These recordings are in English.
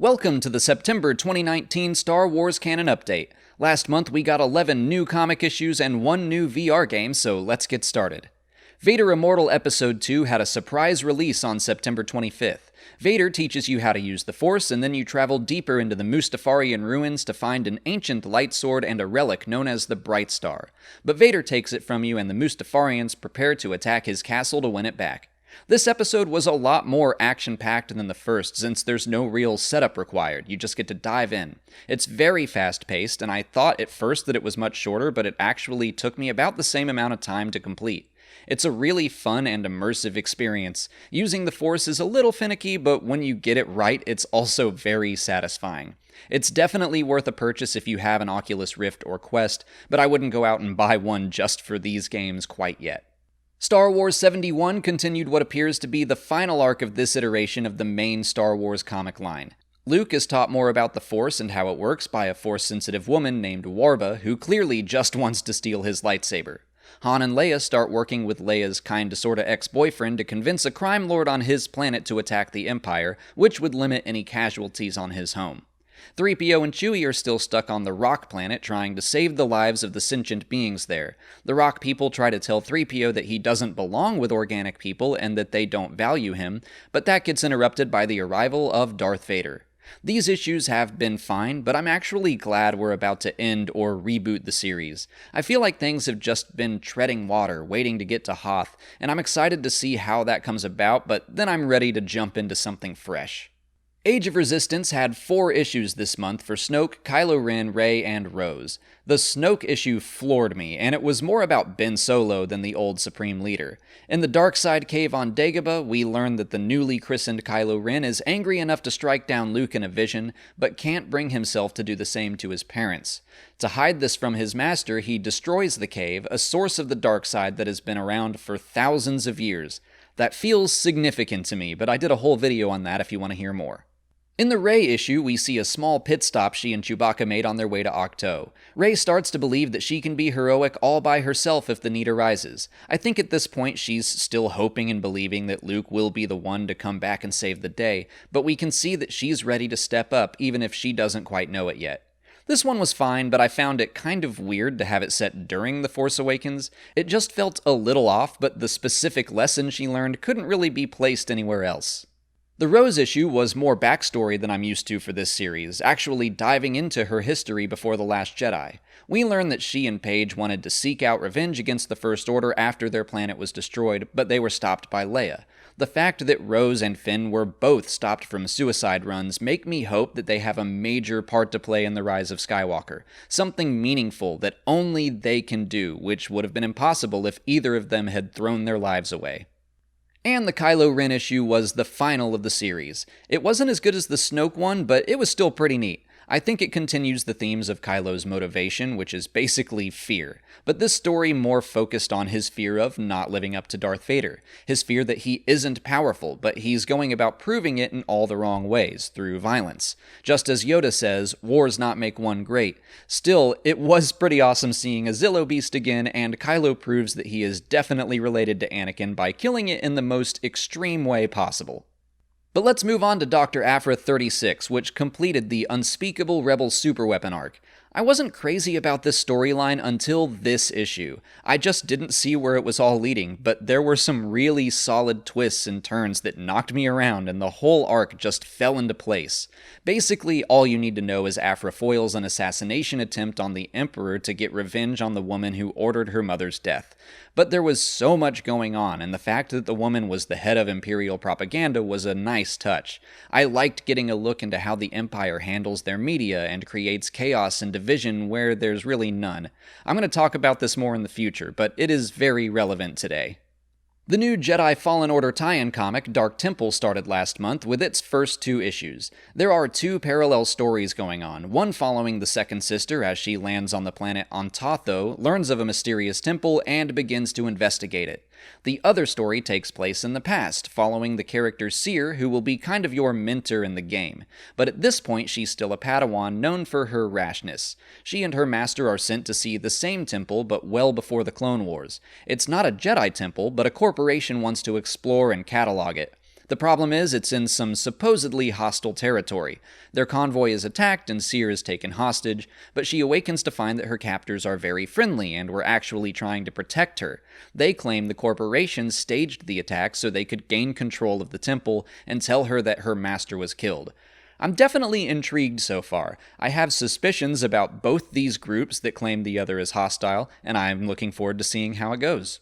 Welcome to the September 2019 Star Wars Canon Update. Last month we got 11 new comic issues and 1 new VR game, so let's get started. Vader Immortal Episode 2 had a surprise release on September 25th. Vader teaches you how to use the Force, and then you travel deeper into the Mustafarian ruins to find an ancient light sword and a relic known as the Bright Star. But Vader takes it from you, and the Mustafarians prepare to attack his castle to win it back. This episode was a lot more action-packed than the first, since there's no real setup required. You just get to dive in. It's very fast-paced, and I thought at first that it was much shorter, but it actually took me about the same amount of time to complete. It's a really fun and immersive experience. Using the Force is a little finicky, but when you get it right, it's also very satisfying. It's definitely worth a purchase if you have an Oculus Rift or Quest, but I wouldn't go out and buy one just for these games quite yet. Star Wars 71 continued what appears to be the final arc of this iteration of the main Star Wars comic line. Luke is taught more about the Force and how it works by a Force-sensitive woman named Warba, who clearly just wants to steal his lightsaber. Han and Leia start working with Leia's kinda-sorta ex-boyfriend to convince a crime lord on his planet to attack the Empire, which would limit any casualties on his home. 3PO and Chewie are still stuck on the Rock planet trying to save the lives of the sentient beings there. The Rock people try to tell 3PO that he doesn't belong with organic people and that they don't value him, but that gets interrupted by the arrival of Darth Vader. These issues have been fine, but I'm actually glad we're about to end or reboot the series. I feel like things have just been treading water, waiting to get to Hoth, and I'm excited to see how that comes about, but then I'm ready to jump into something fresh. Age of Resistance had 4 issues this month for Snoke, Kylo Ren, Rey, and Rose. The Snoke issue floored me, and it was more about Ben Solo than the old Supreme Leader. In the Dark Side Cave on Dagobah, we learn that the newly christened Kylo Ren is angry enough to strike down Luke in a vision, but can't bring himself to do the same to his parents. To hide this from his master, he destroys the cave, a source of the dark side that has been around for thousands of years. That feels significant to me, but I did a whole video on that if you want to hear more. In the Rey issue, we see a small pit stop she and Chewbacca made on their way to Ahch-To. Rey starts to believe that she can be heroic all by herself if the need arises. I think at this point she's still hoping and believing that Luke will be the one to come back and save the day, but we can see that she's ready to step up even if she doesn't quite know it yet. This one was fine, but I found it kind of weird to have it set during The Force Awakens. It just felt a little off, but the specific lesson she learned couldn't really be placed anywhere else. The Rose issue was more backstory than I'm used to for this series, actually diving into her history before The Last Jedi. We learn that she and Paige wanted to seek out revenge against the First Order after their planet was destroyed, but they were stopped by Leia. The fact that Rose and Finn were both stopped from suicide runs make me hope that they have a major part to play in the rise of Skywalker, something meaningful that only they can do, which would have been impossible if either of them had thrown their lives away. And the Kylo Ren issue was the final of the series. It wasn't as good as the Snoke one, but it was still pretty neat. I think it continues the themes of Kylo's motivation, which is basically fear. But this story more focused on his fear of not living up to Darth Vader. His fear that he isn't powerful, but he's going about proving it in all the wrong ways, through violence. Just as Yoda says, wars not make one great. Still, it was pretty awesome seeing a Zillo Beast again, and Kylo proves that he is definitely related to Anakin by killing it in the most extreme way possible. But let's move on to Dr. Aphra 36, which completed the Unspeakable Rebel Superweapon arc. I wasn't crazy about this storyline until this issue. I just didn't see where it was all leading, but there were some really solid twists and turns that knocked me around, and the whole arc just fell into place. Basically, all you need to know is Aphra foils an assassination attempt on the Emperor to get revenge on the woman who ordered her mother's death. But there was so much going on, and the fact that the woman was the head of Imperial propaganda was a nice touch. I liked getting a look into how the Empire handles their media and creates chaos and division where there's really none. I'm going to talk about this more in the future, but it is very relevant today. The new Jedi Fallen Order tie-in comic, Dark Temple, started last month with its first 2 issues. There are 2 parallel stories going on, one following the second sister as she lands on the planet Antatho, learns of a mysterious temple, and begins to investigate it. The other story takes place in the past, following the character Seer, who will be kind of your mentor in the game. But at this point, she's still a Padawan known for her rashness. She and her master are sent to see the same temple, but well before the Clone Wars. It's not a Jedi temple, but a corporation wants to explore and catalog it. The problem is, it's in some supposedly hostile territory. Their convoy is attacked and Seer is taken hostage, but she awakens to find that her captors are very friendly and were actually trying to protect her. They claim the corporation staged the attack so they could gain control of the temple and tell her that her master was killed. I'm definitely intrigued so far. I have suspicions about both these groups that claim the other is hostile, and I'm looking forward to seeing how it goes.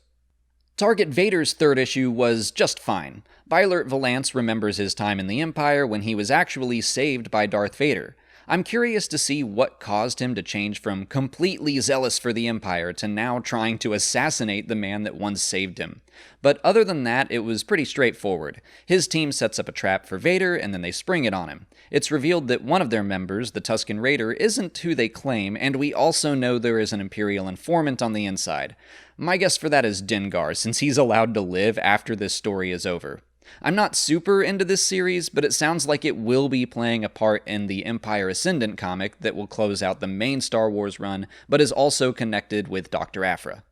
Target Vader's third issue was just fine. Violet Valance remembers his time in the Empire when he was actually saved by Darth Vader. I'm curious to see what caused him to change from completely zealous for the Empire to now trying to assassinate the man that once saved him. But other than that, it was pretty straightforward. His team sets up a trap for Vader, and then they spring it on him. It's revealed that one of their members, the Tusken Raider, isn't who they claim, and we also know there is an Imperial informant on the inside. My guess for that is Dengar, since he's allowed to live after this story is over. I'm not super into this series, but it sounds like it will be playing a part in the Empire Ascendant comic that will close out the main Star Wars run, but is also connected with Dr. Aphra.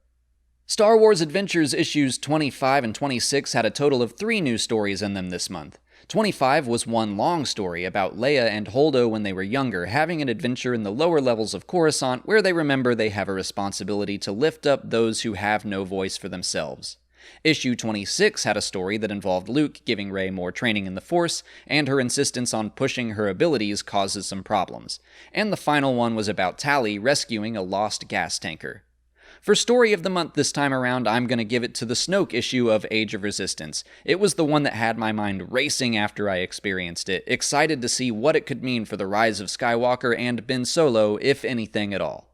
Star Wars Adventures issues 25 and 26 had a total of 3 new stories in them this month. 25 was one long story about Leia and Holdo when they were younger, having an adventure in the lower levels of Coruscant where they remember they have a responsibility to lift up those who have no voice for themselves. Issue 26 had a story that involved Luke giving Rey more training in the Force, and her insistence on pushing her abilities causes some problems. And the final one was about Tali rescuing a lost gas tanker. For Story of the Month this time around, I'm going to give it to the Snoke issue of Age of Resistance. It was the one that had my mind racing after I experienced it, excited to see what it could mean for the rise of Skywalker and Ben Solo, if anything at all.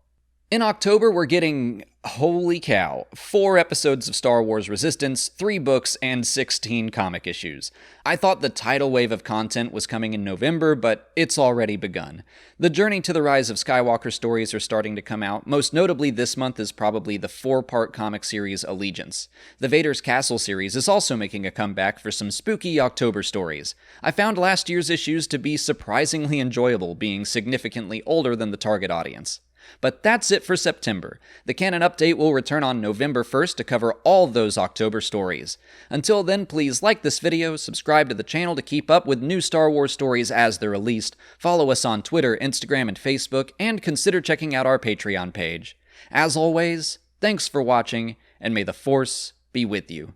In October, we're getting, holy cow, 4 episodes of Star Wars Resistance, 3 books, and 16 comic issues. I thought the tidal wave of content was coming in November, but it's already begun. The Journey to the Rise of Skywalker stories are starting to come out. Most notably this month is probably the 4-part comic series Allegiance. The Vader's Castle series is also making a comeback for some spooky October stories. I found last year's issues to be surprisingly enjoyable, being significantly older than the target audience. But that's it for September. The Canon Update will return on November 1st to cover all those October stories. Until then, please like this video, subscribe to the channel to keep up with new Star Wars stories as they're released, follow us on Twitter, Instagram, and Facebook, and consider checking out our Patreon page. As always, thanks for watching, and may the Force be with you.